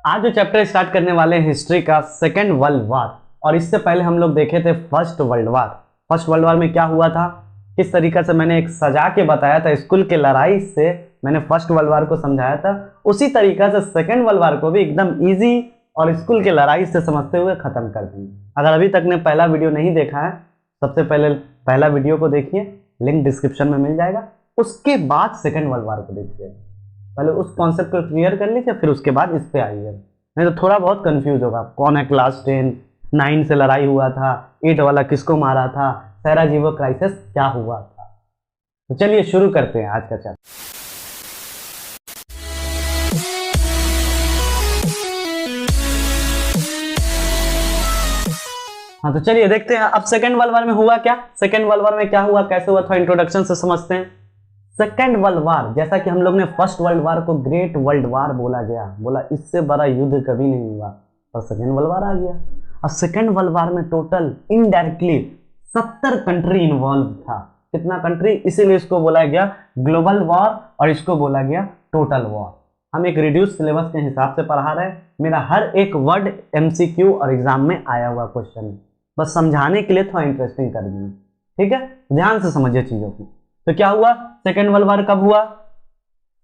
आज जो chapter start करने वाले हैं हिस्ट्री का सेकेंड वर्ल्ड वॉर, और इससे पहले हम लोग देखे थे first world war. First world war में क्या हुआ था, किस तरीके से मैंने एक सजा के बताया था, स्कूल के लड़ाई से मैंने फर्स्ट वर्ल्ड वॉर को समझाया था, उसी तरीके से सेकेंड वर्ल्ड वॉर को भी एकदम ईजी और स्कूल के लड़ाई से समझते हुए खत्म कर देंगे। अगर अभी तक ने पहला वीडियो नहीं देखा है, सबसे पहले पहला वीडियो को देखिए, लिंक डिस्क्रिप्शन में मिल जाएगा। उसके बाद सेकेंड वर्ल्ड वॉर को देखिए, पहले उस कॉन्सेप्ट को क्लियर कर लीजिए, फिर उसके बाद इस पे आइए, नहीं तो थोड़ा बहुत कंफ्यूज होगा। कौन है क्लास 10, 9 से लड़ाई हुआ था, 8 वाला किसको मारा था, सैराजेवो क्राइसिस क्या हुआ था। तो चलिए शुरू करते हैं आज का चैप्टर। हाँ तो चलिए देखते हैं अब सेकेंड वर्ल्ड वॉर में हुआ क्या, सेकेंड वर्ल्ड वॉर में क्या हुआ, कैसे हुआ था, इंट्रोडक्शन से समझते हैं। सेकेंड वर्ल्ड वॉर, जैसा कि हम लोग ने फर्स्ट वर्ल्ड वॉर को ग्रेट वर्ल्ड वॉर बोला गया, बोला इससे बड़ा युद्ध कभी नहीं हुआ, और सेकेंड वर्ल्ड वॉर आ गया। अब सेकेंड वर्ल्ड वॉर में टोटल इनडायरेक्टली 70 कंट्री इन्वॉल्व था। कितना कंट्री, इसीलिए इसको बोला गया ग्लोबल वॉर और इसको बोला गया टोटल वॉर। हम एक रिड्यूस सिलेबस के हिसाब से पढ़ा रहे हैं, मेरा हर एक वर्ड MCQ और एग्जाम में आया हुआ क्वेश्चन है, बस समझाने के लिए थोड़ा इंटरेस्टिंग कर दिए, ठीक है, ध्यान से समझिए चीजों को। तो क्या हुआ, सेकेंड वर्ल्ड वॉर कब हुआ,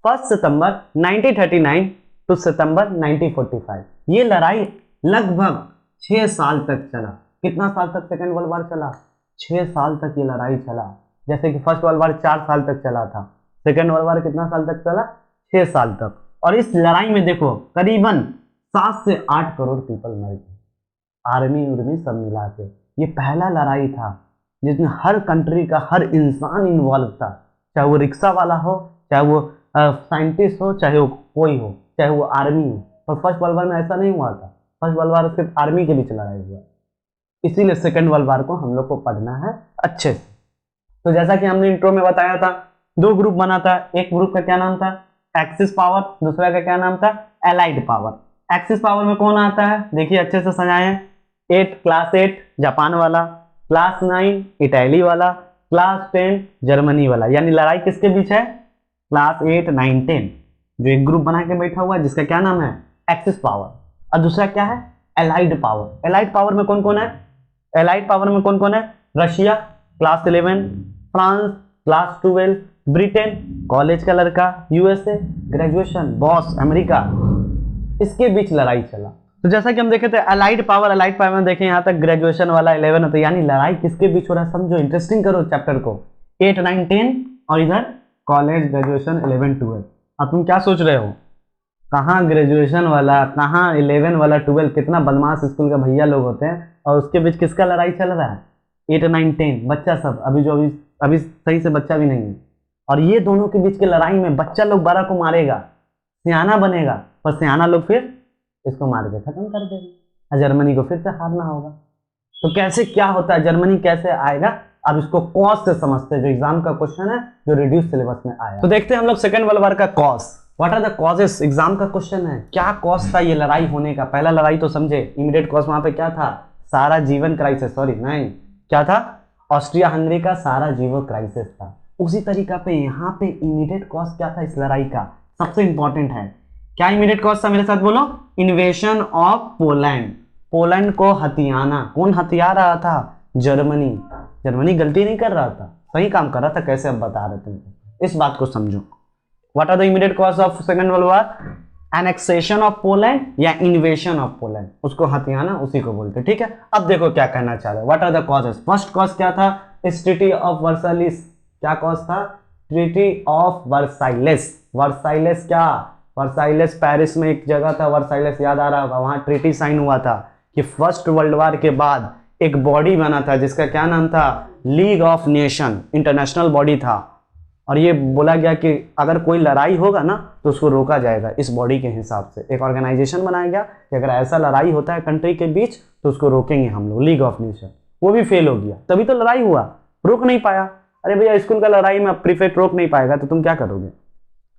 1 सितंबर 1939 टू सितंबर 1945। ये लड़ाई लगभग 6 साल तक चला। कितना साल तक सेकेंड वर्ल्ड वॉर चला, 6 साल तक ये लड़ाई चला। जैसे कि फर्स्ट वर्ल्ड वॉर 4 साल तक चला था, सेकेंड वर्ल्ड वॉर कितना साल तक चला, 6 साल तक। और इस लड़ाई में देखो करीबन 7 से 8 करोड़ पीपल मर गए, आर्मी उर्मी सब मिला के। ये पहला लड़ाई था जिसमें हर कंट्री का हर इंसान इन्वॉल्व था, चाहे वो रिक्शा वाला हो, चाहे वो साइंटिस्ट हो, चाहे वो कोई हो, चाहे वो आर्मी हो। पर फर्स्ट वर्ल्ड वॉर में ऐसा नहीं हुआ था, फर्स्ट वर्ल्ड वॉर सिर्फ आर्मी के बीच लड़ाई हुआ, इसीलिए सेकेंड वर्ल्ड वॉर को हम लोग को पढ़ना है अच्छे से। तो जैसा कि हमने इंट्रो में बताया था, 2 ग्रुप बना था, एक ग्रुप का क्या नाम था एक्सिस पावर, दूसरा का क्या नाम था एलाइड पावर। एक्सिस पावर में कौन आता है, देखिए अच्छे से सजाए, क्लास 8 जापान वाला, क्लास 9 इटली वाला, क्लास 10 जर्मनी वाला। यानी लड़ाई किसके बीच है, क्लास 8, 9, 10, जो एक ग्रुप बना के बैठा हुआ है जिसका क्या नाम है एक्सिस पावर। और दूसरा क्या है एलाइड पावर। एलाइड पावर में कौन कौन है, एलाइड पावर में कौन कौन है, Russia class 11, France class 12, Britain college का लड़का, USA ग्रेजुएशन बॉस अमेरिका, इसके बीच लड़ाई चला। तो जैसा कि हम देखे थे अलाइड पावर में देखें यहाँ तक ग्रेजुएशन वाला 11 होता है, यानी लड़ाई किसके बीच हो रहा है समझो, इंटरेस्टिंग करो चैप्टर को। 8, 9, 10 और इधर कॉलेज ग्रेजुएशन 11, 12। अब तुम क्या सोच रहे हो, कहाँ ग्रेजुएशन वाला, कहाँ 11 वाला, 12, कितना बदमाश स्कूल का भैया लोग होते हैं, और उसके बीच किसका लड़ाई चल रहा है 8, 9, 10 बच्चा सब, अभी सही से बच्चा भी नहीं है। और ये दोनों के बीच की लड़ाई में बच्चा लोग बड़ा को मारेगा, सियाना बनेगा, पर सियाना लोग फिर इसको मार के खत्म कर देगा, जर्मनी को फिर से हारना होगा। तो कैसे क्या होता है, जर्मनी कैसे आएगा, अब इसको कॉज से समझते हैं, जो एग्जाम का क्वेश्चन है जो रिड्यूस सिलेबस में आया। तो देखते हैं हम लोग सेकेंड वर्ल्ड वॉर का cause, what are the causes, exam का क्वेश्चन है, क्या कॉज था ये लड़ाई होने का। पहला लड़ाई तो समझे, इमीडिएट कॉज वहां पे क्या था, सारा जीवन क्राइसिस, सॉरी नहीं क्या था, ऑस्ट्रिया हंगरी का सारा जीवन क्राइसिस था। उसी तरीका पे यहाँ पे इमीडिएट कॉज क्या था इस लड़ाई का, सबसे इंपॉर्टेंट है क्या इमीडिएट कॉज था, मेरे साथ बोलो, इन्वेशन ऑफ पोलैंड। पोलैंड को हथियाना, कौन हथिया रहा था, जर्मनी। जर्मनी गलती नहीं कर रहा था, सही काम कर रहा था, कैसे अब बता रहे तुमको, इस बात को समझो। What are the immediate cause of second world war, annexation of Poland या इन्वेशन ऑफ पोलैंड, उसको हथियाना उसी को बोलते, ठीक है। अब देखो क्या कहना चाह रहे, what are the causes. First cause क्या था, ट्रीटी ऑफ वर्साइलिस। क्या कॉज था, ट्रीटी ऑफ वर्साइलेस। वर्साइलेस क्या, वर्साइलेस पेरिस में एक जगह था वर्साइलेस, याद आ रहा होगा, वहां ट्रीटी साइन हुआ था कि फर्स्ट वर्ल्ड वॉर के बाद एक बॉडी बना था जिसका क्या नाम था, league of nation, international body था। और ये बोला गया कि अगर कोई लड़ाई होगा ना तो उसको रोका जाएगा, इस बॉडी के हिसाब से एक ऑर्गेनाइजेशन बनाया गया कि अगर ऐसा लड़ाई होता है कंट्री के बीच तो उसको रोकेंगे हम लोग, लीग ऑफ नेशन। वो भी फेल हो गया, तभी तो लड़ाई हुआ, रोक नहीं पाया। अरे भैया स्कूल का लड़ाई में प्रीफेक्ट रोक नहीं पाएगा तो तुम क्या करोगे,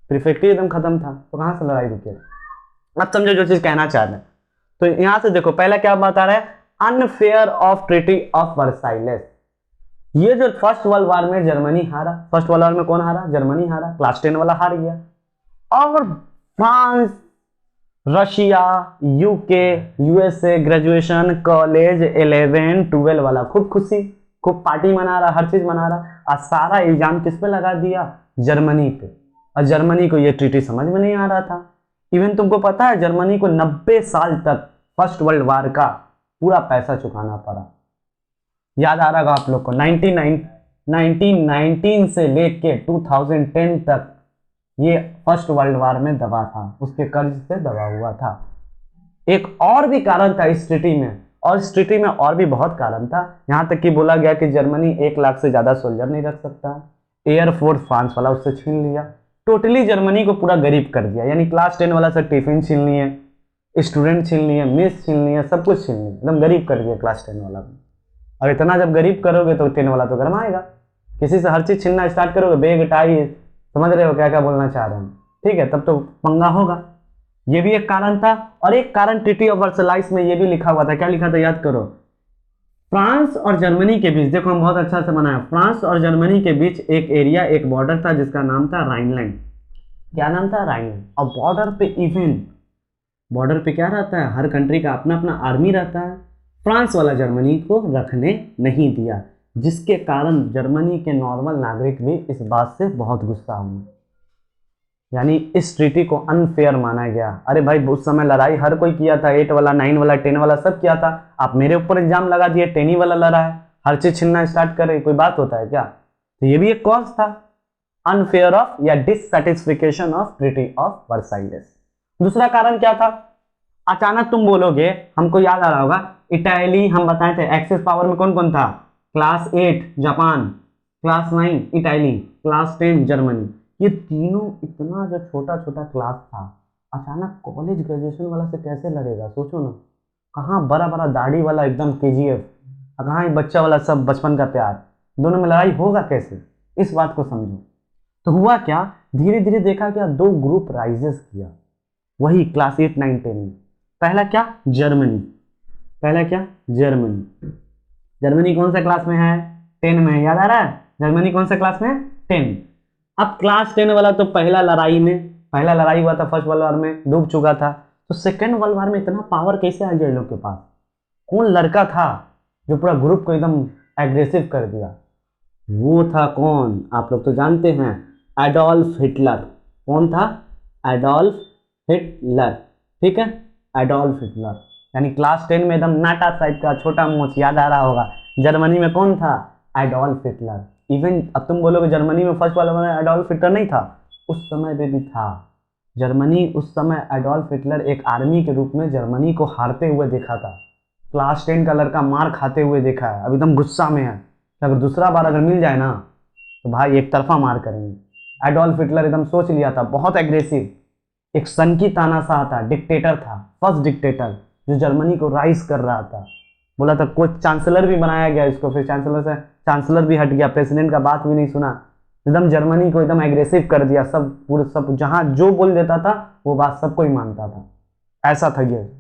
प्रीफेक्ट ही एकदम खत्म था, तो कहां से लड़ाई रुकेगा। अब समझो जो चीज कहना चाह रहे हैं। तो यहां से देखो पहला क्या बता रहा है, अनफेयर ऑफ ट्रीटी ऑफ वर्साइलेस। ये जो फर्स्ट वर्ल्ड वॉर में जर्मनी हारा, फर्स्ट वर्ल्ड वॉर में कौन हारा, जर्मनी हारा, क्लास 10 वाला हार गया। और France, Russia, UK, USA, graduation, college, 11, 12 वाला खूब खुशी, खूब पार्टी मना रहा, हर चीज मना रहा। और सारा इल्जाम किस पे लगा दिया? जर्मनी पे। और जर्मनी को ये ट्रीटी समझ में नहीं आ रहा था। इवन तुमको पता है जर्मनी को 90 साल तक फर्स्ट वर्ल्ड वार का पूरा पैसा चुकाना पड़ा। याद आ रहा आप लोग को 1919 से लेके 2010 तक ये फर्स्ट वर्ल्ड वार में दबा था, उसके कर्ज से दबा हुआ था। एक और भी कारण था इस ट्रीटी में, और इस ट्रीटी में और भी बहुत कारण था। यहां तक कि बोला गया कि जर्मनी 1 लाख से ज्यादा सोल्जर नहीं रख सकता। एयरफोर्स फ्रांस वाला उससे छीन लिया। टोटली जर्मनी को पूरा गरीब कर दिया। यानी क्लास 10 वाला से टिफिन छीन लिए, स्टूडेंट छीन लिए, मेस छीन लिए, सब कुछ छीन लिया, एकदम गरीब कर दिया क्लास 10 वाला। और इतना जब गरीब करोगे तो 10 वाला तो गरमाएगा। किसी से हर चीज छीनना स्टार्ट करोगे, बैग टाई, समझ रहे हो क्या क्या बोलना चाह रहे हैं? ठीक है, तब तो पंगा होगा। ये भी एक कारण था। और एक कारण ट्रीटी ऑफ वर्साइल्स में ये भी लिखा हुआ था। क्या लिखा था याद करो? फ्रांस और जर्मनी के बीच, देखो हम बहुत अच्छा से बनाया, फ्रांस और जर्मनी के बीच एक एरिया, एक बॉर्डर था जिसका नाम था राइनलैंड। क्या नाम था? राइनलैंड। और बॉर्डर पे इवन बॉर्डर पे क्या रहता है? हर कंट्री का अपना अपना आर्मी रहता है। फ्रांस वाला जर्मनी को रखने नहीं दिया, जिसके कारण जर्मनी के नॉर्मल नागरिक भी इस बात से बहुत गुस्सा हुए। यानी इस ट्रीटी को अनफेयर माना गया। अरे भाई उस समय लड़ाई हर कोई किया था, 8 वाला, 9 वाला, 10 वाला सब किया था। आप मेरे ऊपर इल्जाम लगा दिए 10 ही वाला लड़ा है, हर चीज छीनना स्टार्ट करे, कोई बात होता है क्या? तो ये भी एक कॉज था, अनफेयर ऑफ या dissatisfaction of treaty of Versailles. दूसरा कारण क्या था? अचानक तुम बोलोगे, हमको याद आ रहा होगा, इटाली हम बताए थे। एक्सेस पावर में कौन कौन था? Class 8 Japan, class 9 Italy, class 10 Germany. ये तीनों इतना जो छोटा छोटा क्लास था, अचानक कॉलेज ग्रेजुएशन वाला से कैसे लड़ेगा? सोचो ना, कहाँ बड़ा बड़ा दाढ़ी वाला एकदम KGF, कहाँ बच्चा वाला सब बचपन का प्यार, दोनों में लड़ाई होगा कैसे? इस बात को समझो। तो हुआ क्या, धीरे धीरे देखा क्या, 2 ग्रुप राइजेस किया वही क्लास 8, 9, 10 में। पहला क्या? जर्मनी। पहला क्या? जर्मनी। जर्मनी कौन सा क्लास में है? 10 में। याद आ रहा है? जर्मनी कौन सा क्लास में? 10। अब क्लास 10 वाला तो पहला लड़ाई हुआ था फर्स्ट वर्ल्ड वार में, डूब चुका था। तो सेकेंड वर्ल्ड वार में इतना पावर कैसे आ गया इन लोग के पास? कौन लड़का था जो पूरा ग्रुप को एकदम एग्रेसिव कर दिया? वो था कौन? आप लोग तो जानते हैं, एडोल्फ हिटलर। कौन था? Adolf Hitler. ठीक है, एडोल्फ हिटलर। यानी क्लास 10 में एकदम नाटा टाइप का छोटा मोच, याद आ रहा होगा। जर्मनी में कौन था? Adolf Hitler. इवन अब तुम बोलोगे जर्मनी में फर्स्ट वाला में एडोल्फ हिटलर नहीं था, उस समय पे भी था। जर्मनी उस समय एडोल्फ हिटलर एक आर्मी के रूप में जर्मनी को हारते हुए देखा था। क्लास 10 का लड़का मार खाते हुए देखा है, अब एकदम गुस्सा में है। अगर दूसरा बार अगर मिल जाए ना तो भाई एक तरफा मार करेंगे। एडोल्फ हिटलर एकदम सोच लिया था, बहुत एग्रेसिव, एक सनकी तानाशाह था, डिक्टेटर था, फर्स्ट डिक्टेटर जो जर्मनी को राइज कर रहा था। बोला था कोई चांसलर भी बनाया गया इसको, फिर चांसलर भी हट गया, प्रेसिडेंट का बात भी नहीं सुना, एकदम जर्मनी को एकदम एग्रेसिव कर दिया। सब पूरे सब जहां जो बोल देता था वो बात सबको ही मानता था, ऐसा था ये।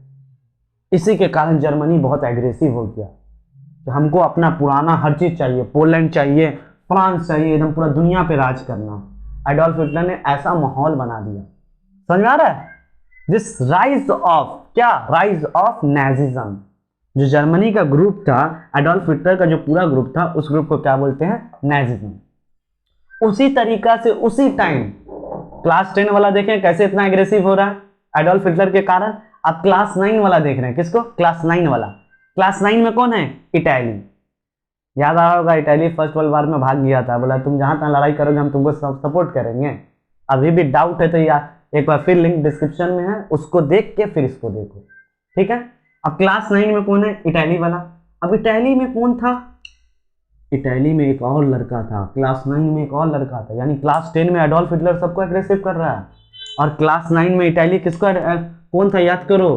इसी के कारण जर्मनी बहुत एग्रेसिव हो गया कि हमको अपना पुराना हर चीज चाहिए, पोलैंड चाहिए, फ्रांस चाहिए, एकदम पूरा दुनिया पे राज करना। एडोल्फ हिटलर ने ऐसा माहौल बना दिया। समझ में आ रहा है? दिस राइज ऑफ क्या? Rise of Nazism. जो जर्मनी का ग्रुप था, एडोल्फ हिटलर का जो पूरा ग्रुप था, उस ग्रुप को क्या बोलते हैं? नाजिज्म। उसी तरीका से उसी टाइम क्लास 10 वाला देखें कैसे इतना एग्रेसिव हो रहा है एडोल्फ हिटलर के कारण। अब क्लास 9 वाला देख रहे हैं, किसको? क्लास 9 वाला। क्लास 9 में कौन है? इटली। याद आ रहा होगा, इटली फर्स्ट वर्ल्ड वार में भाग गया था, बोला तुम जहां तहां लड़ाई करोगे हम तुमको सपोर्ट करेंगे। अभी भी डाउट है तो यार एक बार फिर लिंक डिस्क्रिप्शन में है, उसको देख के फिर इसको देखो, ठीक है। अब क्लास 9 में कौन है? इटली वाला। अब इटली में कौन था? इटली में एक और लड़का था, क्लास 9 में एक और लड़का था। यानी क्लास 10 में एडोल्फ हिटलर सबको एग्रेसिव कर रहा है, और क्लास 9 में इटली किसको कौन था? याद करो,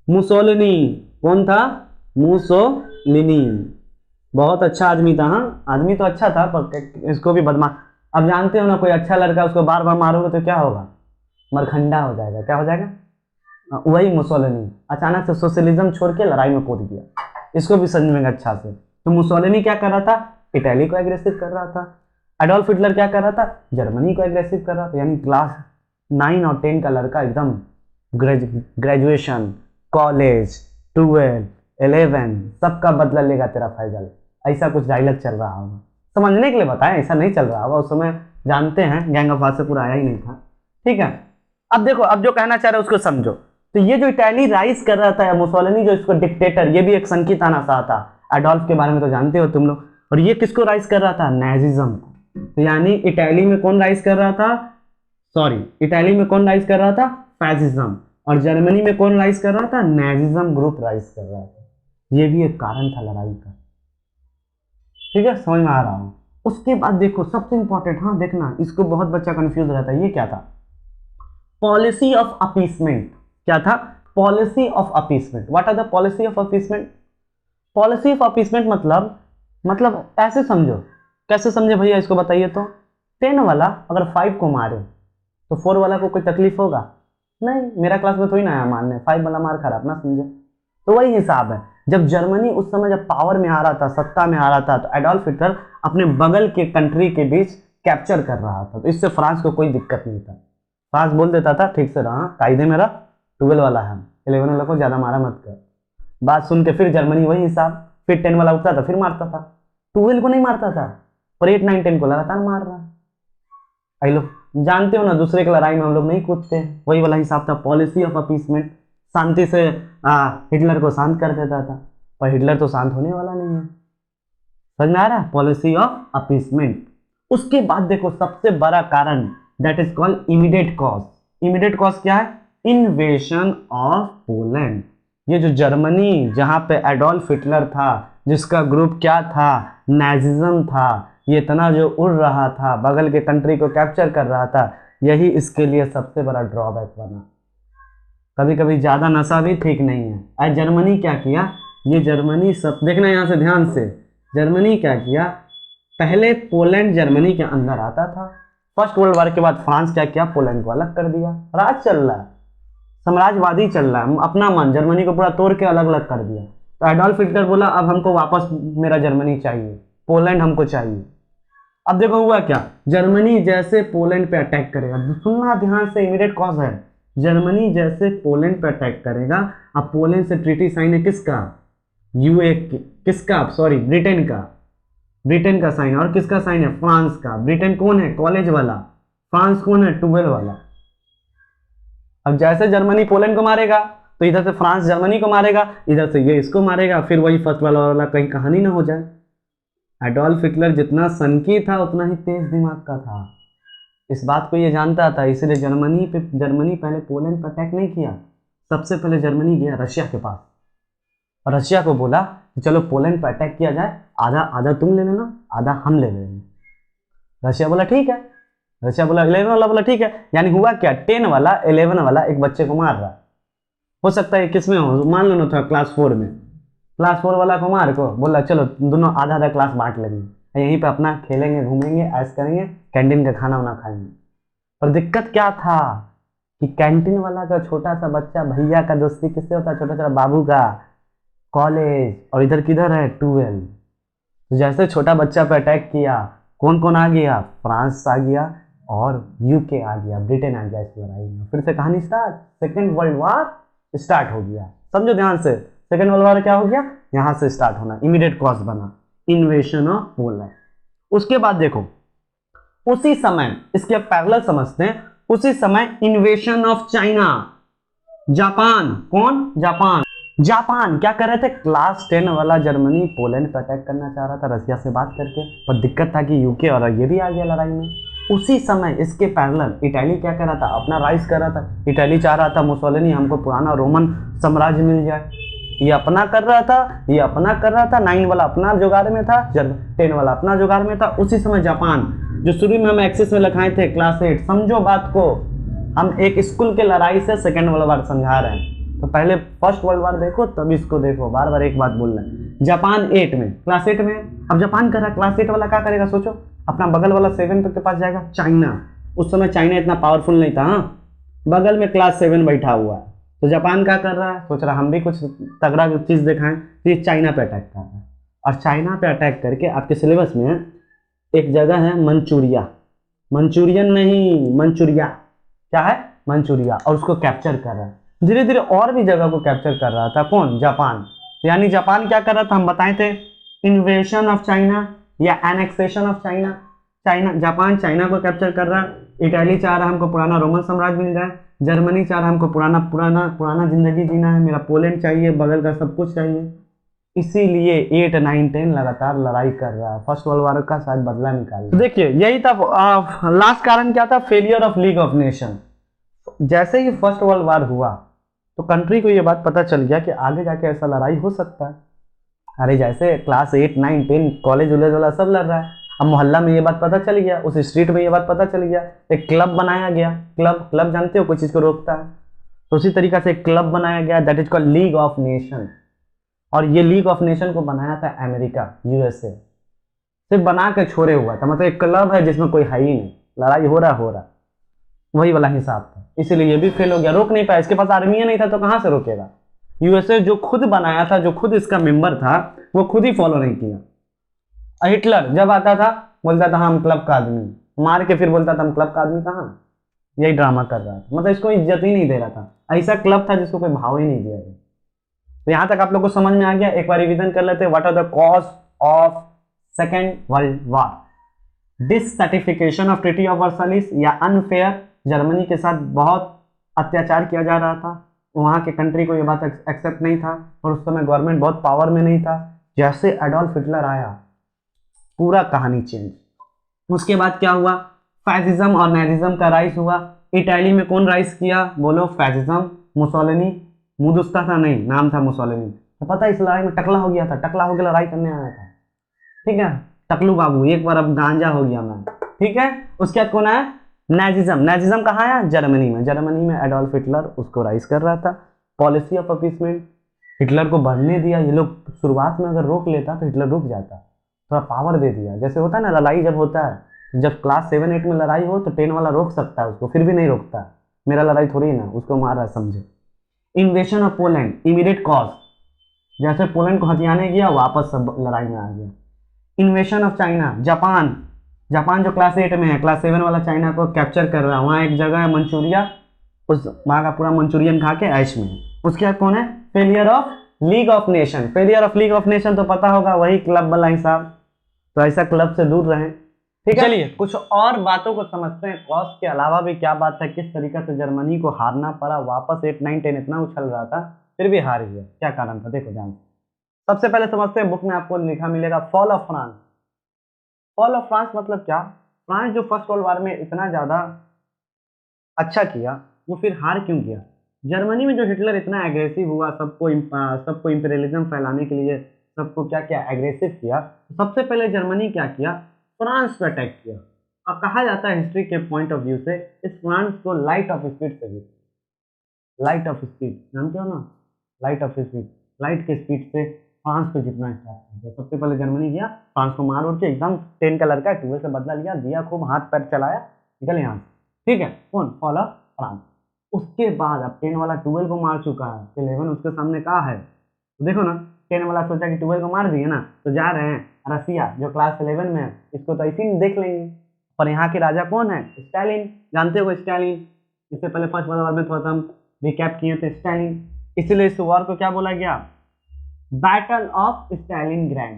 मुसोलिनी। कौन था? मुसोलिनी। बहुत अच्छा आदमी था। हाँ, आदमी तो अच्छा था पर इसको भी बदमाश। अब जानते हो ना, कोई अच्छा लड़का उसको बार बार मारोगे तो क्या होगा? मरखंडा हो जाएगा। क्या हो जाएगा? वही मुसोलिनी अचानक से सोशलिज्म छोड़ के लड़ाई में कूद गया। इसको भी समझेंगे अच्छा से। तो मुसोलिनी क्या कर रहा था? इटली को एग्रेसिव कर रहा था। एडोल्फ हिटलर क्या कर रहा था? जर्मनी को एग्रेसिव कर रहा था। यानी क्लास 9 और 10 का लड़का एकदम ग्रेजुएशन, कॉलेज, 12, 11 सबका बदला लेगा तेरा फैजल, ऐसा कुछ डायलॉग चल रहा होगा, समझने के लिए बताया, ऐसा नहीं चल रहा होगा उस समय, जानते हैं गैंग ऑफ वासेपुर आया ही नहीं था, ठीक है। अब देखो, अब जो कहना चाह रहे हो उसको समझो। तो ये जो इटैली राइज कर रहा था, या मुसोलिनी जो इसको डिक्टेटर, ये भी एक सन की तानाशाह था। एडोल्फ के बारे में तो जानते हो तुम लोग। और ये किसको राइज कर रहा था? नाजिज्म। तो यानी इटैली में कौन राइज कर रहा था? सॉरी, इटैली में कौन राइज कर रहा था? फैसिज्म। और जर्मनी में कौन राइज कर रहा था? नाजिज्म ग्रुप राइज कर रहा था। ये भी एक कारण था लड़ाई का, ठीक है, समझ में आ रहा हूं। उसके बाद देखो सबसे इंपॉर्टेंट, हाँ देखना, इसको बहुत बच्चा कंफ्यूज रहता है, ये क्या था? Policy of appeasement. क्या था? Policy of appeasement. What are the policy of appeasement? Policy of appeasement मतलब ऐसे समझो। कैसे समझे भैया, इसको बताइए तो। 10 वाला अगर 5 को मारे तो 4 वाला को कोई तकलीफ होगा? नहीं, मेरा क्लास में थोड़ी ना आया मानने 5 वाला मार खराब ना समझे। तो वही हिसाब है, जब जर्मनी उस समय जब पावर में आ रहा था, सत्ता में आ रहा था, तो एडोल्फ हिटलर अपने बगल के कंट्री के बीच कैप्चर कर रहा था, तो इससे फ्रांस को कोई दिक्कत नहीं था। फ्रांस बोल देता था ठीक से रहा, कायदे मेरा 12 वाला है, 11 वाला को ज्यादा मारा मत कर। बात सुन के फिर जर्मनी वही हिसाब, फिर 10 वाला उठता था फिर मारता था, 12 को नहीं मारता था, पर 8, 9, 10 को लगातार मार रहा है। आई लोग जानते हो ना, दूसरे की लड़ाई में हम लोग नहीं कूदते, वही वाला हिसाब था। पॉलिसी ऑफ अपीसमेंट, शांति से हिटलर को शांत कर देता था, पर हिटलर तो शांत होने वाला नहीं है। समझ में आ रहा है? Policy of appeasement. उसके बाद देखो सबसे बड़ा कारण, that is called immediate cause. Immediate cause क्या है? इन्वेशन ऑफ पोलैंड। ये जो जर्मनी, जहां पे एडोल्फ हिटलर था, जिसका ग्रुप क्या था? नाजिज्म था, ये इतना जो उड़ रहा था, बगल के कंट्री को कैप्चर कर रहा था, यही इसके लिए सबसे बड़ा ड्रॉबैक बना। कभी कभी ज्यादा नशा भी ठीक नहीं है। आज जर्मनी क्या किया, ये जर्मनी सब देखना यहां से ध्यान से, जर्मनी क्या किया, पहले पोलैंड जर्मनी के अंदर आता था, फर्स्ट वर्ल्ड वॉर के बाद फ्रांस क्या किया, पोलैंड को अलग कर दिया। राज चल रहा है, साम्राज्यवादी चल रहा है, अपना मन, जर्मनी को पूरा तोड़ के अलग अलग कर दिया। तो एडोल्फ हिटलर बोला अब हमको वापस मेरा जर्मनी चाहिए, पोलैंड हमको चाहिए। अब देखो हुआ क्या, जर्मनी जैसे पोलैंड पे अटैक करेगा, सुनना ध्यान से, इमीडिएट कॉज है, जर्मनी जैसे पोलैंड पे अटैक करेगा। अब पोलैंड से ट्रीटी साइन है किसका? यूए किसका? सॉरी, ब्रिटेन का, ब्रिटेन का साइन। और किसका साइन है? फ्रांस का। ब्रिटेन कौन है? कॉलेज वाला। फ्रांस कौन है? 12 वाला। अब जैसे जर्मनी पोलैंड को मारेगा तो इधर से फ्रांस जर्मनी को मारेगा, इधर से ये इसको मारेगा, फिर वही फर्स्ट वाला कहीं कहानी ना हो जाए। एडोल्फ हिटलर जितना सनकी था उतना ही तेज दिमाग का था, इस बात को ये जानता था, इसलिए जर्मनी पहले पोलैंड पर अटैक नहीं किया, सबसे पहले जर्मनी गया रशिया के पास, और रशिया को बोला कि चलो पोलैंड पर अटैक किया जाए, आधा आधा तुम ले लेना, आधा हम ले लेंगे। रशिया बोला ठीक है, रशिया बोला 11 वाला बोला ठीक है। यानी हुआ क्या, 10 वाला 11 वाला एक बच्चे को मार रहा है। हो सकता है किसमें हो, मान लो ना था क्लास 4 में, क्लास 4 वाला को मार को बोला चलो दोनों आधा आधा क्लास बांट लेंगे, यहीं पे अपना खेलेंगे, घूमेंगे, ऐश करेंगे, कैंटीन का खाना वाना खाएंगे। पर दिक्कत क्या था कि कैंटीन वाला का छोटा सा बच्चा, भैया का दोस्ती किससे होता है? छोटा छोटा बाबू का, कॉलेज, और इधर किधर है? 12। तो जैसे छोटा बच्चा पे अटैक किया, कौन कौन आ गया? फ्रांस आ गया और यूके आ गया, ब्रिटेन आ गया इस लड़ाई में। फिर से कहानी start, second world war start हो गया। समझो ध्यान से, सेकेंड वर्ल्ड वॉर क्या हो गया? यहां से स्टार्ट होना, इमीडिएट कॉज बना, इन्वेशन ऑफ पोलैंड। उसके बाद देखो उसी समय, इसके पैरेलल समझते हैं, उसी समय इन्वेशन ऑफ चाइना, जापान। कौन? जापान। जापान क्या कर रहे थे? क्लास 10 वाला जर्मनी पोलैंड पर अटैक करना चाह रहा था रशिया से बात करके, पर दिक्कत था कि यूके और ये भी आ गया लड़ाई में। उसी समय इसके पैरेलल इटली क्या कर रहा था? अपना राइज कर रहा था। इटली चाह रहा था मुसोलिनी हमको पुराना रोमन साम्राज्य मिल जाए, ये अपना कर रहा था, ये अपना कर रहा था। 9 वाला अपना जुगाड़ में था, 10 वाला अपना जुगाड़ में था। उसी समय जापान, जो शुरू में हम एक्सेस में लिखाए थे क्लास 8, समझो बात को, हम एक स्कूल के लड़ाई से सेकेंड वर्ल्ड वॉर समझा रहे हैं, तो पहले फर्स्ट वर्ल्ड वॉर देखो तब इसको देखो, बार बार एक बात बोल रहे हैं। जापान 8 में, क्लास 8 में, अब जापान कर रहा है, क्लास 8 वाला क्या करेगा सोचो? अपना बगल वाला 7 के पास जाएगा, चाइना। उस समय चाइना इतना पावरफुल नहीं था, हाँ, बगल में क्लास 7 बैठा हुआ है। तो जापान क्या कर रहा है? सोच रहा हम भी कुछ तगड़ा चीज दिखाएं, तो ये चाइना पे अटैक कर रहा है। और चाइना पे अटैक करके, आपके सिलेबस में एक जगह है मंचूरिया, मंचूरियन नहीं, मंचूरिया, क्या है? मंचूरिया, और उसको कैप्चर कर रहा है। धीरे धीरे और भी जगह को कैप्चर कर रहा था। कौन? जापान। यानी जापान क्या कर रहा था, हम बताए थे, इन्वेशन ऑफ चाइना या annexation of China. China, Japan China को कैप्चर कर रहा है। इटली चाह रहा है हमको पुराना रोमन साम्राज्य मिल जाए। जर्मनी चाह रहा है हमको पुराना पुराना पुराना जिंदगी जीना है, मेरा पोलैंड चाहिए, बगल का सब कुछ चाहिए। इसीलिए 8, 9, 10 लगातार लड़ाई कर रहा है, फर्स्ट वर्ल्ड वॉर का शायद बदला निकाल। तो देखिए यही था। लास्ट कारण क्या था? Failure of league of nation. जैसे ही फर्स्ट वर्ल्ड वॉर हुआ तो कंट्री को ये बात पता चल गया कि आगे जाके ऐसा लड़ाई हो सकता है। अरे जैसे क्लास 8, 9, 10 कॉलेज वॉलेज वाला सब लड़ रहा है, अब मोहल्ला में ये बात पता चल गया, उस स्ट्रीट में ये बात पता चल गया, एक क्लब बनाया गया। क्लब, क्लब जानते हो कोई चीज को रोकता है, तो उसी तरीका से एक क्लब बनाया गया, that is called league of nation. और ये लीग ऑफ नेशन को बनाया था अमेरिका, यूएसए। सिर्फ बना के छोड़े हुआ था, मतलब एक क्लब है जिसमें कोई है ही नहीं, लड़ाई हो रहा वही वाला हिसाब था। इसीलिए ये भी फेल हो गया, रोक नहीं पाया। इसके पास आर्मी नहीं था तो कहां से रोकेगा? यूएसए जो खुद बनाया था, जो खुद इसका मेंबर था, वो खुद ही फॉलो नहीं किया। हिटलर जब आता था बोलता था हम क्लब का आदमी, मार के फिर बोलता था हम क्लब का आदमी कहाँ। यही ड्रामा कर रहा था, मतलब इसको इज्जत ही नहीं दे रहा था। ऐसा क्लब था जिसको कोई भाव ही नहीं दिया गया। तो यहां तक आप लोग को समझ में आ गया। एक बार रिवीजन कर लेते हैं। What are the cause of second world war? Dissatisfaction of treaty of Versailles या अनफेयर, जर्मनी के साथ बहुत अत्याचार किया जा रहा था, वहां के कंट्री को यह बात एक्सेप्ट नहीं था, और उस समय गवर्नमेंट बहुत पावर में नहीं था। जैसे एडोल्फ हिटलर आया पूरा कहानी चेंज। उसके बाद क्या हुआ? फैसिज्म और नाजिज्म का राइज हुआ। इटली में कौन राइज किया? बोलो, फैसिज्म। मुसोलिनी, मुंह दुस्ता था नहीं, नाम था मुसोलिनी। तो पता है इस लड़ाई में टकला हो गया था, टकला होकर लड़ाई करने आया था, ठीक है, टकलू बाबू, एक बार अब गांजा हो गया मैं, ठीक है। उसके बाद कौन आया? नाजिज्म। नाजिज्म कहाँ आया? जर्मनी में। जर्मनी में एडोल्फ हिटलर उसको राइज कर रहा था। पॉलिसी ऑफ अपीसमेंट, हिटलर को बढ़ने दिया। ये लोग शुरुआत में अगर रोक लेता तो हिटलर रुक जाता, थोड़ा पावर दे दिया। जैसे होता है ना, लड़ाई जब होता है, जब क्लास 7, 8 में लड़ाई हो तो 10 वाला रोक सकता है उसको, फिर भी नहीं रोकता। मेरा लड़ाई थोड़ी ना, उसको मार रहा है, समझे। इन्वेशन ऑफ पोलैंड, इमीडिएट कॉज, जैसे पोलैंड को हथियाने गया वापस सब लड़ाई में आ गया। इन्वेशन ऑफ चाइना, जापान। जापान जो क्लास 8 में है, क्लास 7 वाला चाइना को कैप्चर कर रहा है। वहाँ एक जगह है मंचूरिया, उस वहाँ का पूरा मंचूरियन खा के ऐश में है। उसके बाद कौन है? Failure of league of nation. Failure of league of nation तो पता होगा, वही क्लब वाला हिसाब। तो ऐसा क्लब से दूर रहें, ठीक है। चलिए कुछ और बातों को समझते हैं। कॉस्ट के अलावा भी क्या बात है, किस तरीके से जर्मनी को हारना पड़ा। वापस 8, 9, 10 इतना उछल रहा था, फिर भी हार गया। क्या कारण था, देखो ध्यान से। सबसे पहले समझते हैं, बुक में आपको लिखा मिलेगा fall of France. Fall of France मतलब क्या? फ्रांस जो फर्स्ट वर्ल्ड वॉर में इतना ज्यादा अच्छा किया, वो फिर हार क्यों किया? जर्मनी में जो हिटलर इतना एग्रेसिव हुआ, सबको इंपीरियलिज्म फैलाने के लिए सबको क्या क्या एग्रेसिव किया, तो सबसे पहले जर्मनी क्या किया? फ्रांस पे अटैक किया। और कहा जाता है हिस्ट्री के पॉइंट ऑफ व्यू से, इस फ्रांस को लाइट ऑफ स्पीड से भी, लाइट ऑफ स्पीड जानते हो ना, लाइट ऑफ स्पीड, लाइट के स्पीड से फ्रांस पे जितना स्टार्ट किया। सबसे पहले जर्मनी गया, फ्रांस को मार उड़ के एकदम 10 का लड़का 12 से बदला लिया, दिया खूब, हाथ पैर चलाया, निकल यहाँ से, ठीक है। कौन? Fall of France. उसके बाद अब 10 वाला 12 को मार चुका है, 11 उसके सामने कहा है, तो देखो ना, 10 वाला सोचा कि 12 को मार दिए ना, तो जा रहे हैं रसिया जो क्लास 11 में है, इसको तो ऐसे ही देख लेंगे। पर यहाँ के राजा कौन है? स्टालिन, जानते हो स्टालिन, इससे पहले फर्स्ट वर्ल्ड वॉर में थोड़ा सा हम रिकैप किए थे, स्टालिन। इसीलिए इस वॉर को क्या बोला गया? Battle of Stalingrad.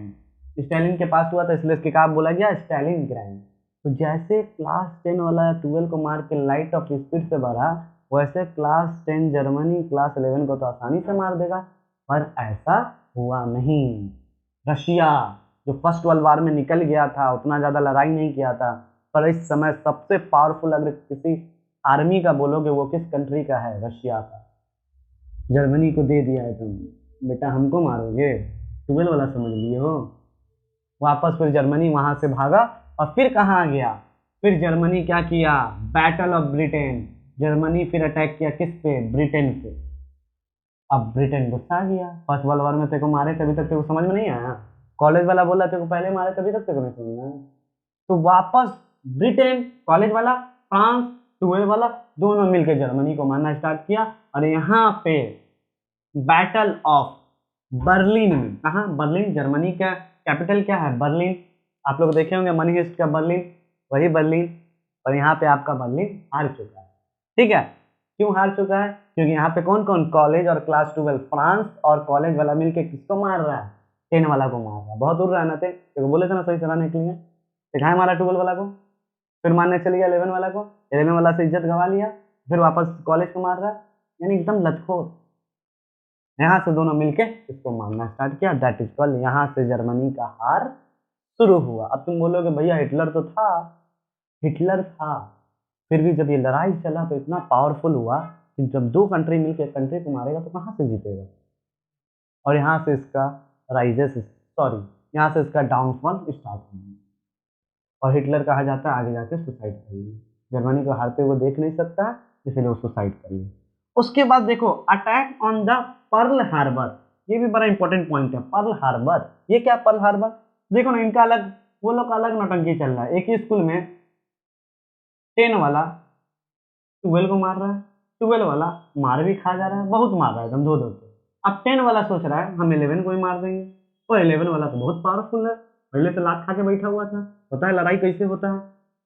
स्टालिन के पास हुआ था, इसलिए इसके क्या बोला गया? स्टालिनग्राड। तो जैसे क्लास 10 वाला 12 को मार के लाइट ऑफ स्पीड से बढ़ा, वैसे क्लास 10 जर्मनी क्लास 11 को तो आसानी से मार देगा। पर ऐसा हुआ नहीं। रशिया जो फर्स्ट वर्ल्ड वॉर में निकल गया था, उतना ज्यादा लड़ाई नहीं किया था, पर इस समय सबसे पावरफुल अगर किसी आर्मी का बोलोगे वो किस कंट्री का है? रशिया का। जर्मनी को दे दिया है तुम, बेटा हमको मारोगे, 12 वाला समझ लिए हो। वापस फिर जर्मनी वहां से भागा, और फिर कहाँ गया? फिर जर्मनी क्या किया? Battle of Britain. जर्मनी फिर अटैक किया किस पे? ब्रिटेन पे। अब ब्रिटेन गुस्सा आ गया, फर्स्ट वर्ल्ड वॉर में तेरे को मारे तभी तक तेरे को समझ में नहीं आया, कॉलेज वाला बोला तेरे को पहले मारे तभी तक तेरे को नहीं समझ में आया। तो वापस ब्रिटेन, कॉलेज वाला, फ्रांस 12 वाला, दोनों मिलकर जर्मनी को मारना स्टार्ट किया। और यहाँ पे बैटल ऑफ बर्लिन में, कहा? बर्लिन, जर्मनी का कैपिटल क्या है? बर्लिन। आप लोग देखे होंगे मनी हिस्ट का बर्लिन, वही बर्लिन। और यहाँ पे आपका बर्लिन हार चुका है, ठीक है। क्यों हार चुका है? क्योंकि यहाँ पे कौन कौन, कॉलेज और क्लास 12 फ्रांस और कॉलेज वाला मिलके किसको मार रहा है? 10 वाला को मार रहा है। बहुत दूर रहा ना थे, क्योंकि बोले थे ना सही चलाने के लिए, दिखाए मारा 12 वाला को, फिर मारने चल गया 11 वाला को, 11 वाला से इज्जत गंवा लिया, फिर वापस कॉलेज को मार रहा है, यानी एकदम लतखोर। यहाँ से दोनों मिलके इसको मारना स्टार्ट किया, दैट इज कॉल्ड, यहाँ से जर्मनी का हार शुरू हुआ। अब तुम बोलोगे भैया हिटलर तो था, हिटलर था, फिर भी जब ये लड़ाई चला तो इतना पावरफुल हुआ कि जब दो कंट्री मिलकर कंट्री को मारेगा तो कहाँ से जीतेगा? और यहाँ से इसका यहाँ से इसका डाउनफॉल स्टार्ट हुआ। और हिटलर कहा जाता है आगे जाके सुसाइड कर लिया, जर्मनी को हारते हुए देख नहीं सकता, इसलिए वो सुसाइड कर लिया। उसके बाद देखो attack on the Pearl Harbor, ये भी बड़ा इंपॉर्टेंट पॉइंट है। पर्ल हार्बर, ये क्या पर्ल हार्बर? देखो ना, इनका अलग, वो लोग का अलग नौटंकी चल रहा है। एक ही स्कूल में 10 वाला 12 को मार रहा है, 12 वाला मार भी खा जा रहा है, बहुत मार रहा है एकदम, धो के। अब 10 वाला सोच रहा है हम 11 को ही मार देंगे, और 11 वाला तो बहुत पावरफुल है, पहले से लात खा के बैठा हुआ था, पता है लड़ाई कैसे होता है।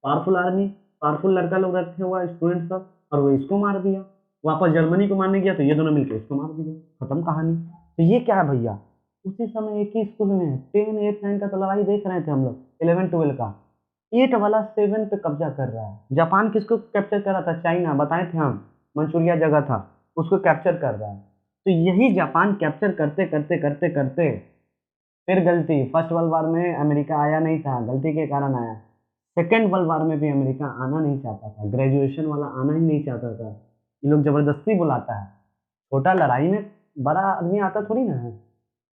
पावरफुल आर्मी, पावरफुल लड़का लोग रखे हुआ, स्टूडेंट सब, और वो इसको मार दिया। वापस जर्मनी को मारने गया तो ये दोनों मिलकर इसको मार दिया, खत्म कहानी। तो ये क्या है भैया, उसी समय एक ही स्कूल में 10, 8, 9 का तो लड़ाई देख रहे थे हम लोग, 11, 12 का। 8 वाला 7 पे कब्जा कर रहा है। जापान किसको कैप्चर कर रहा था? चाइना, बताए थे हम, मंचूरिया जगह था, उसको कैप्चर कर रहा है। तो यही जापान कैप्चर करते करते करते करते फिर गलती, फर्स्ट वर्ल्ड वॉर में अमेरिका आया नहीं था, गलती के कारण आया। सेकेंड वर्ल्ड वॉर में भी अमेरिका आना नहीं चाहता था, ग्रेजुएशन वाला आना ही नहीं चाहता था, ये लोग जबरदस्ती बुलाता है। छोटा लड़ाई में बड़ा आदमी आता थोड़ी ना है,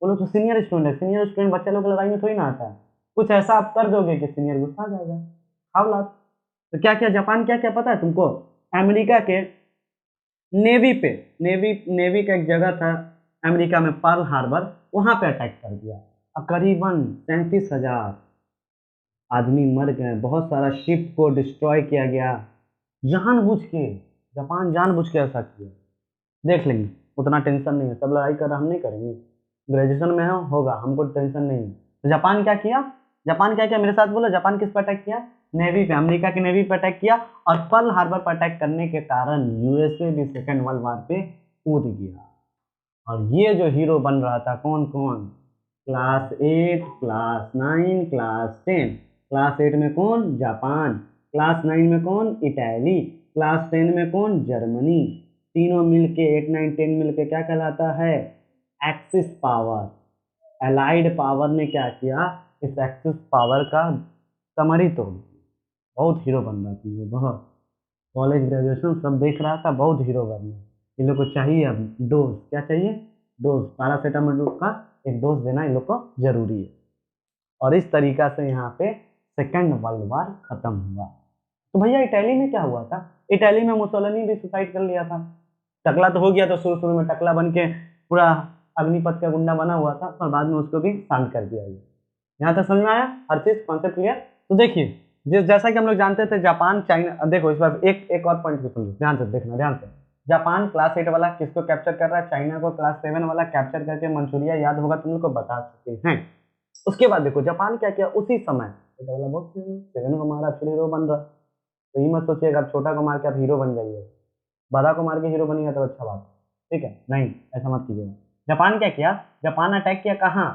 वो लोग तो सीनियर स्टूडेंट है, सीनियर स्टूडेंट बच्चे लोग लड़ाई में थोड़ी ना आता है। कुछ ऐसा आप कर दोगे कि सीनियर गुस्सा आ जाएगा, खाओ लात। तो क्या क्या जापान क्या क्या पता है तुमको? अमेरिका के नेवी पे, नेवी का एक जगह था अमेरिका में, पर्ल हार्बर, वहां पे अटैक कर दिया। अब करीबन 37,000 आदमी मर गए, बहुत सारा शिप को डिस्ट्रॉय किया गया, जानबूझ के, जापान जानबूझ के ऐसा किया। देख लेंगे, उतना टेंशन नहीं है, सब लड़ाई कर हम नहीं करेंगे, ग्रेजुएशन में होगा, हमको टेंशन नहीं है। तो जापान क्या किया, जापान क्या किया, मेरे साथ बोलो, जापान किस पर अटैक किया? नेवी पे, अमेरिका की नेवी पे अटैक किया, और पर्ल हार्बर पर अटैक करने के कारण यूएसए भी सेकेंड वर्ल्ड वॉर पे कूद गया। और ये जो हीरो बन रहा था, कौन कौन? Class 8, class 9, class 10। क्लास 8 में कौन? जापान। क्लास 9 में कौन? इटली। क्लास 10 में कौन? जर्मनी। तीनों मिलके 8, 9, 10 मिलके क्या कहलाता है? Axis power. एलाइड पावर ने क्या किया, इस एक्सिस पावर का कमर ही तोड़ दिया। बहुत हीरो बन रहा था वो, बहुत, कॉलेज ग्रेजुएशन सब देख रहा था, बहुत हीरो बनना। इन लोग को चाहिए अब डोज, क्या चाहिए? डोज, पैरासीटामोल का एक डोज देना इन लोग को जरूरी है। और इस तरीका से यहाँ पे सेकेंड वर्ल्ड वॉर खत्म हुआ। तो भैया इटली में क्या हुआ था? इटली में मुसोलिनी भी सुसाइड कर लिया था, टकला तो हो गया था, शुरू शुरू में टकला बन के पूरा अग्निपथ का गुंडा बना हुआ था, पर बाद में उसको भी शांत कर दिया गया। यहाँ तक समझ में आया हर चीज, कॉन्सेप्ट क्लियर? तो देखिए, जैसा कि हम लोग जानते थे जापान चाइना, देखो इस बार एक और पॉइंट को समझो, ध्यान से देखना, ध्यान से। जापान क्लास 8 वाला किसको कैप्चर कर रहा है? चाइना को। क्लास 7 वाला कैप्चर करके मंचूरिया, याद होगा तुम लोग को, बता चुके हैं। उसके बाद देखो जापान क्या किया उसी समय, 7 को मारा, फिर हीरो बन रहा। तो ये मत सोचिएगा अब छोटा को मार के आप हीरो बन जाइए, बड़ा को मार के हीरो बनेगा तो अच्छा बात, ठीक है? नहीं, ऐसा मत कीजिएगा। जापान क्या किया? जापान अटैक किया कहाँ?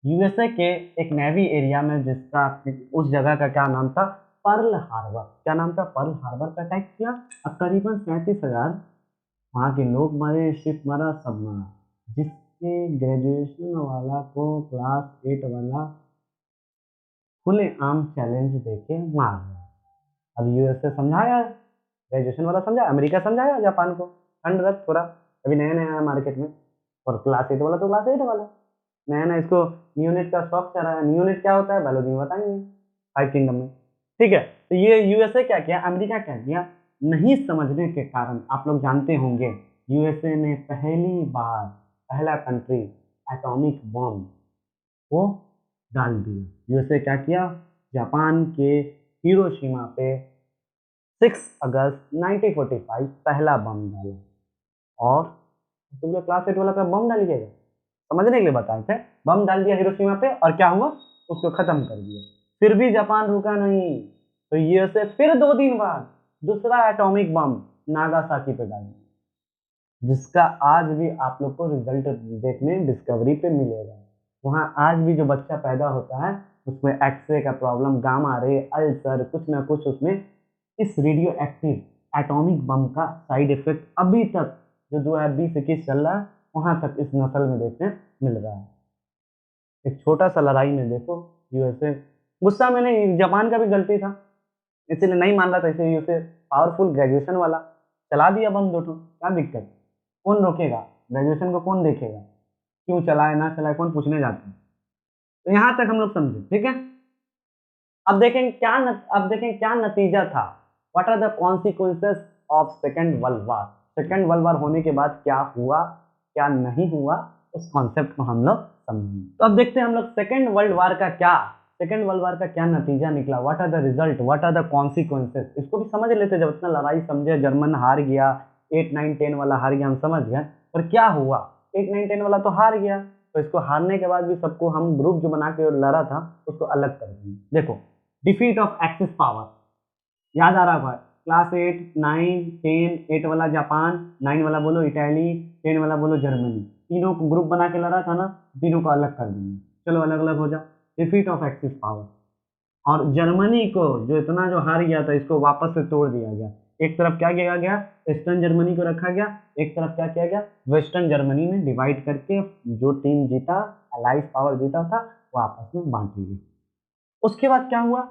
यूएसए के एक नेवी एरिया में, जिसका उस जगह का क्या नाम था? Pearl Harbor. क्या नाम था? पर्ल हार्बर पे अटैक किया। अब करीबन 37,000 वहाँ के लोग मरे, शिप मरा, सब मरा, जिसके ग्रेजुएशन वाला को क्लास 8 वाला खुले आम चैलेंज देके मार दिया। अब यूएसए समझाया, ग्रेजुएशन वाला समझा, अमेरिका समझाया जापान को, ठंड रख थोड़ा, अभी नया नया आया मार्केट में, और क्लास 8 वाला तो क्लास 8 वाला, नया नया इसको नियोनेट का शौक चल रहा है। नियोनेट क्या होता है बायोलॉजी में बताएंगे 5 किंगडम में, ठीक है? तो ये यूएसए क्या किया, अमेरिका क्या किया, नहीं समझने के कारण, आप लोग जानते होंगे, यूएसए ने पहली बार, पहला कंट्री एटॉमिक बम को डाल दिया। यूएसए क्या किया, जापान के हिरोशिमा पे 6 अगस्त 1945 पहला बम डाला। और तुम लोग क्लास 8 वाला पे बम डालिएगा, समझने के लिए बताए थे, बम डाल दिया हिरोशिमा पे, और क्या हुआ, उसको खत्म कर दिया। फिर भी जापान रुका नहीं, तो यूएसए फिर 2 दिन बाद दूसरा एटॉमिक बम नागासाकी पे डाल दिया, जिसका आज भी आप लोग को रिजल्ट देखने डिस्कवरी पे मिलेगा। वहाँ आज भी जो बच्चा पैदा होता है उसमें एक्सरे का प्रॉब्लम, गामा रे, अल्सर, कुछ ना कुछ उसमें इस रेडियो एक्टिव एटॉमिक बम का साइड इफेक्ट अभी तक जो 2020-21 चल रहा है वहाँ तक इस नस्ल में देखने मिल रहा है। एक छोटा सा लड़ाई में देखो यूएसए गुस्सा में नहीं, जापान का भी गलती था, इसीलिए नहीं मान रहा था, इसे यूएसए पावरफुल ग्रेजुएशन वाला चला दिया बम दो ठो, क्या दिक्कत, कौन रोकेगा, ग्रेजुएशन को कौन देखेगा, क्यों चलाए ना चलाए कौन पूछने जाता है। तो यहाँ तक हम लोग समझे, ठीक है। अब देखें क्या नतीजा था, what are the consequences of second world war. Second world war होने के बाद क्या हुआ क्या नहीं हुआ, उस कॉन्सेप्ट को हम लोग समझेंगे। तो अब देखते हैं हम लोग सेकेंड वर्ल्ड वार का क्या नतीजा निकला, what are the result, what are the consequences, इसको भी समझ लेते। जब इतना लड़ाई समझे, जर्मन हार गया, 8, 9, 10 वाला हार गया, हम समझ गए, पर क्या हुआ, 8, 9, 10 वाला तो हार गया, तो इसको हारने के बाद भी सबको हम ग्रुप जो बना के लड़ा था उसको अलग कर देंगे। देखो डिफीट ऑफ एक्सिस पावर, याद आ रहा होगा, क्लास 8, 9, 10, 8 वाला जापान, 9 वाला बोलो इटली, 10 वाला बोलो जर्मनी, तीनों को ग्रुप बना के लड़ा था ना, तीनों को अलग कर देंगे, चलो अलग अलग हो जाओ। डिफीट ऑफ एक्सिस पावर, और जर्मनी को जो इतना जो हार गया था इसको वापस से तोड़ दिया गया, एक तरफ क्या किया गया, ईस्टर्न जर्मनी को रखा गया, एक तरफ क्या किया गया, वेस्टर्न जर्मनी में डिवाइड करके जो टीम जीता, अलाइज पावर जीता था, वो आपस में बांट दी गई। उसके बाद क्या हुआ,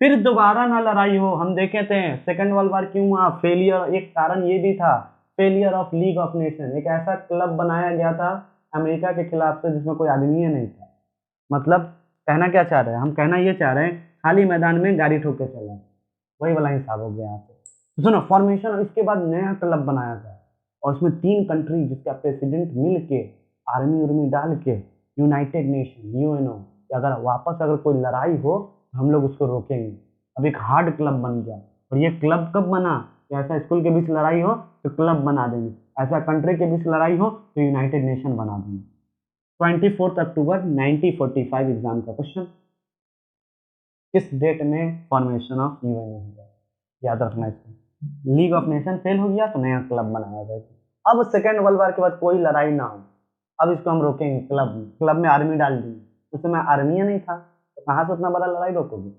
फिर दोबारा ना लड़ाई हो। हम देखे थे सेकेंड वर्ल्ड वार क्यों हुआ, फेलियर, एक कारण ये भी था, failure of league of nation, एक ऐसा क्लब बनाया गया था अमेरिका के खिलाफ से जिसमें कोई आदमी नहीं था। मतलब कहना क्या चाह रहे हैं, हम कहना ये चाह रहे हैं खाली मैदान में गाड़ी ठोक के चला, वही वाला हिसाब हो गया यहाँ पे। तो सुनो फॉर्मेशन, इसके बाद नया क्लब बनाया गया और उसमें 3 कंट्री जिसका प्रेसिडेंट मिल के आर्मी उर्मी डाल के यूनाइटेड नेशन यूएनओ, अगर वापस अगर कोई लड़ाई हो हम लोग उसको रोकेंगे। अब एक हार्ड क्लब बन गया, और ये क्लब कब बना, ऐसा स्कूल के बीच लड़ाई हो तो क्लब बना देंगे, ऐसा कंट्री के बीच लड़ाई हो तो यूनाइटेड नेशन बना देंगे। 24 अक्टूबर 1945 एग्जाम का क्वेश्चन, किस डेट में फॉर्मेशन ऑफ यूएनओ हुआ, याद रखना इसको। लीग ऑफ नेशन फेल हो गया तो नया क्लब बनाया गया। अब सेकेंड वर्ल्ड वार के बाद कोई लड़ाई ना हो, अब इसको हम रोकेंगे, क्लब में आर्मी डाल दी, उस समय आर्मी नहीं था तो कहाँ से उतना बड़ा लड़ाई रोकोगे।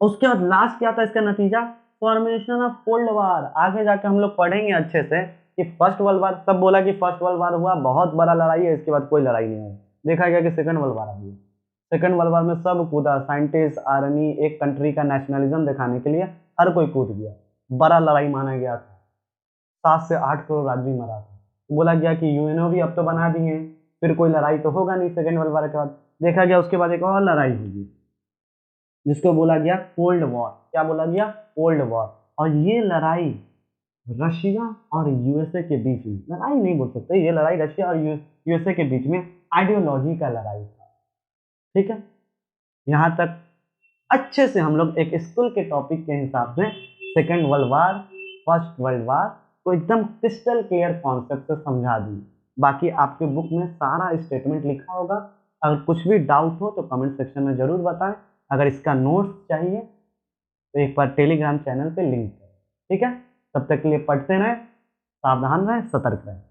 उसके बाद लास्ट क्या था इसका नतीजा, फॉर्मेशन ऑफ कोल्ड वार। आगे जाके हम लोग पढ़ेंगे अच्छे से कि फर्स्ट वर्ल्ड वार, सब बोला कि फर्स्ट वर्ल्ड वार हुआ बहुत बड़ा लड़ाई है, इसके बाद कोई लड़ाई नहीं हुई, देखा गया कि सेकंड वर्ल्ड वार हुई। सेकंड वर्ल्ड वार में सब कूदा, साइंटिस्ट, आर्मी, एक कंट्री का नेशनलिज्म दिखाने के लिए हर कोई कूद गया, बड़ा लड़ाई माना गया था, 7 से 8 करोड़ आदमी मरा था। बोला गया कि यूएनओ भी अब तो बना दिए, फिर कोई लड़ाई तो होगा नहीं सेकेंड वर्ल्ड वार के बाद। देखा गया उसके बाद एक और लड़ाई होगी जिसको बोला गया कोल्ड वॉर। क्या बोला गया, कोल्ड वॉर। और ये लड़ाई रशिया और यूएसए के बीच में, लड़ाई नहीं बोल सकते, ये लड़ाई रशिया और यूएसए के बीच में आइडियोलॉजी का लड़ाई था, ठीक है। यहाँ तक अच्छे से हम लोग एक स्कूल के टॉपिक के हिसाब से सेकेंड वर्ल्ड वार, फर्स्ट वर्ल्ड वार को एकदम क्रिस्टल क्लियर कॉन्सेप्ट से समझा दी। बाकी आपके बुक में सारा स्टेटमेंट लिखा होगा, अगर कुछ भी डाउट हो तो कमेंट सेक्शन में जरूर बताएं। अगर इसका नोट्स चाहिए तो एक बार टेलीग्राम चैनल पे लिंक है, ठीक है। तब तक के लिए पढ़ते रहें, सावधान रहें, सतर्क रहें।